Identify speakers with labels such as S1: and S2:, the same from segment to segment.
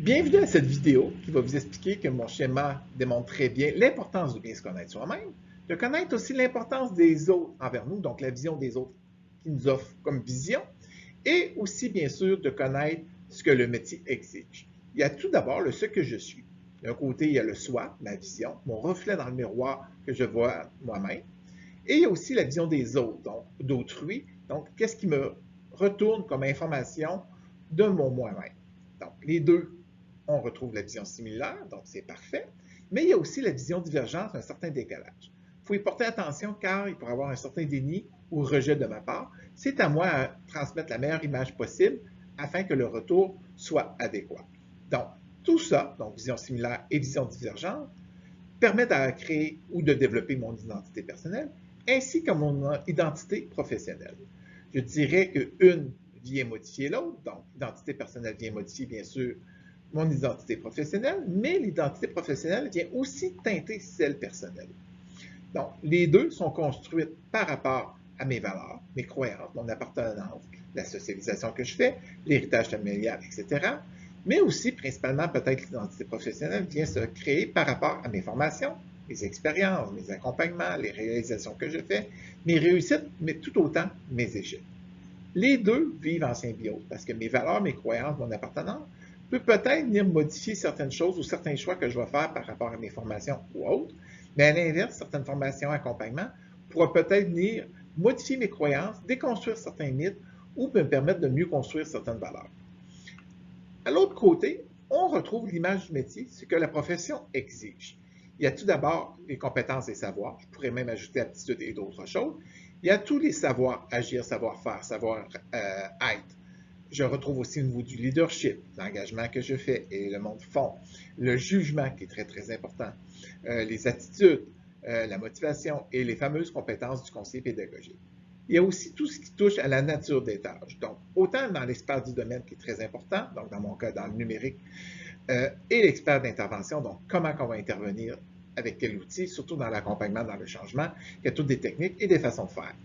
S1: Bienvenue à cette vidéo qui va vous expliquer que mon schéma démontre très bien l'importance de bien se connaître soi-même, de connaître aussi l'importance des autres envers nous, donc la vision des autres qui nous offrent comme vision, et aussi bien sûr de connaître ce que le métier exige. Il y a tout d'abord le ce que je suis. D'un côté, il y a le soi, ma vision, mon reflet dans le miroir que je vois moi-même, et il y a aussi la vision des autres, donc d'autrui, donc qu'est-ce qui me retourne comme information de mon moi-même. Donc les deux, on retrouve la vision similaire, donc c'est parfait, mais il y a aussi la vision divergente, un certain décalage. Il faut y porter attention car il pourrait y avoir un certain déni ou rejet de ma part. C'est à moi à transmettre la meilleure image possible afin que le retour soit adéquat. Donc, tout ça, donc vision similaire et vision divergente, permet de créer ou de développer mon identité personnelle ainsi que mon identité professionnelle. Je dirais qu'une vient modifier l'autre, donc l'identité personnelle vient modifier bien sûr mon identité professionnelle, mais l'identité professionnelle vient aussi teinter celle personnelle. Donc, les deux sont construites par rapport à mes valeurs, mes croyances, mon appartenance, la socialisation que je fais, l'héritage familial, etc. Mais aussi, principalement, peut-être l'identité professionnelle vient se créer par rapport à mes formations, mes expériences, mes accompagnements, les réalisations que je fais, mes réussites, mais tout autant mes échecs. Les deux vivent en symbiose parce que mes valeurs, mes croyances, mon appartenance peut peut-être venir modifier certaines choses ou certains choix que je vais faire par rapport à mes formations ou autres, mais à l'inverse, certaines formations, accompagnement pourraient peut-être venir modifier mes croyances, déconstruire certains mythes ou me permettre de mieux construire certaines valeurs. À l'autre côté, on retrouve l'image du métier, ce que la profession exige. Il y a tout d'abord les compétences et savoirs, je pourrais même ajouter aptitudes et d'autres choses. Il y a tous les savoirs, agir, savoir-faire, savoir-être. Je retrouve aussi au niveau du leadership, l'engagement que je fais et le monde fond, le jugement qui est très, très important, les attitudes, la motivation et les fameuses compétences du conseiller pédagogique. Il y a aussi tout ce qui touche à la nature des tâches. Donc, autant dans l'expert du domaine qui est très important, donc dans mon cas, dans le numérique, et l'expert d'intervention, donc comment on va intervenir avec quel outil, surtout dans l'accompagnement, dans le changement, il y a toutes des techniques et des façons de faire.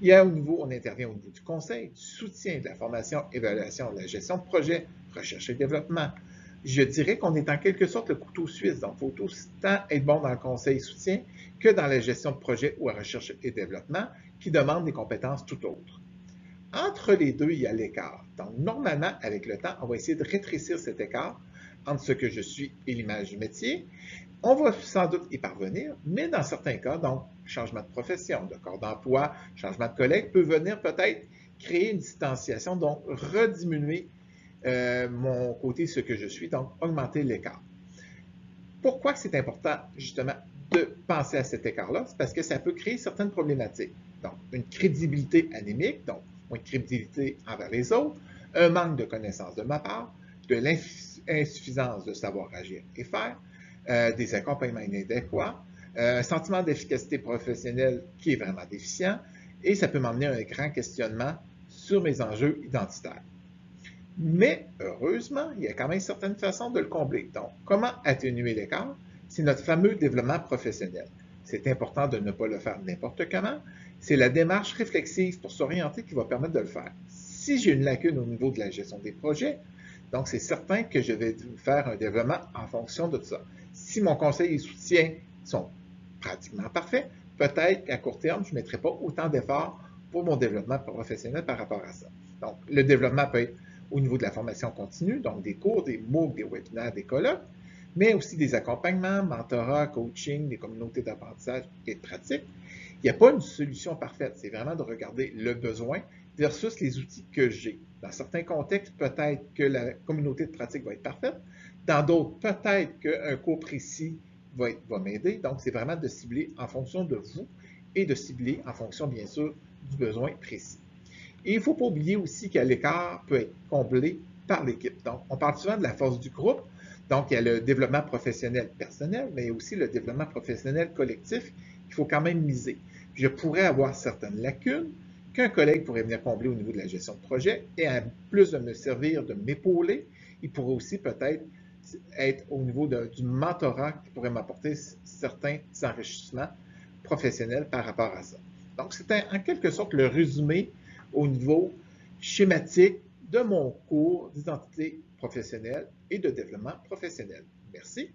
S1: Il y a au niveau, on intervient au niveau du conseil, du soutien, de la formation, évaluation, de la gestion de projet, recherche et développement. Je dirais qu'on est en quelque sorte le couteau suisse, donc il faut autant être bon dans le conseil et soutien que dans la gestion de projet ou la recherche et développement qui demande des compétences tout autres. Entre les deux, il y a l'écart. Donc, normalement, avec le temps, on va essayer de rétrécir cet écart entre ce que je suis et l'image du métier. On va sans doute y parvenir, mais dans certains cas, donc, changement de profession, de corps d'emploi, changement de collègue, peut venir peut-être créer une distanciation, donc rediminuer mon côté ce que je suis, donc augmenter l'écart. Pourquoi c'est important, justement, de penser à cet écart-là? C'est parce que ça peut créer certaines problématiques. Donc, une crédibilité anémique, donc moins de crédibilité envers les autres, un manque de connaissance de ma part, de l'insuffisance de savoir agir et faire, des accompagnements inadéquats, un sentiment d'efficacité professionnelle qui est vraiment déficient, et ça peut m'emmener à un grand questionnement sur mes enjeux identitaires. Mais heureusement, il y a quand même certaines façons de le combler. Donc, comment atténuer l'écart? C'est notre fameux développement professionnel. C'est important de ne pas le faire n'importe comment. C'est la démarche réflexive pour s'orienter qui va permettre de le faire. Si j'ai une lacune au niveau de la gestion des projets, donc c'est certain que je vais faire un développement en fonction de ça. Si mon conseil et soutien sont pratiquement parfaits, peut-être qu'à court terme, je ne mettrai pas autant d'efforts pour mon développement professionnel par rapport à ça. Donc, le développement peut être au niveau de la formation continue, donc des cours, des MOOC, des webinaires, des colloques, mais aussi des accompagnements, mentorat, coaching, des communautés d'apprentissage et de pratique. Il n'y a pas une solution parfaite, c'est vraiment de regarder le besoin versus les outils que j'ai. Dans certains contextes, peut-être que la communauté de pratique va être parfaite. Dans d'autres, peut-être qu'un cours précis va m'aider. Donc, c'est vraiment de cibler en fonction de vous et de cibler en fonction, bien sûr, du besoin précis. Et il ne faut pas oublier aussi que l'écart peut être comblé par l'équipe. Donc, on parle souvent de la force du groupe. Donc, il y a le développement professionnel personnel, mais aussi le développement professionnel collectif qu'il faut quand même miser. Je pourrais avoir certaines lacunes qu'un collègue pourrait venir combler au niveau de la gestion de projet et en plus de me servir, de m'épauler, il pourrait aussi peut-être être au niveau du mentorat qui pourrait m'apporter certains enrichissements professionnels par rapport à ça. Donc, c'est en quelque sorte le résumé au niveau schématique de mon cours d'identité professionnel et de développement professionnel. Merci.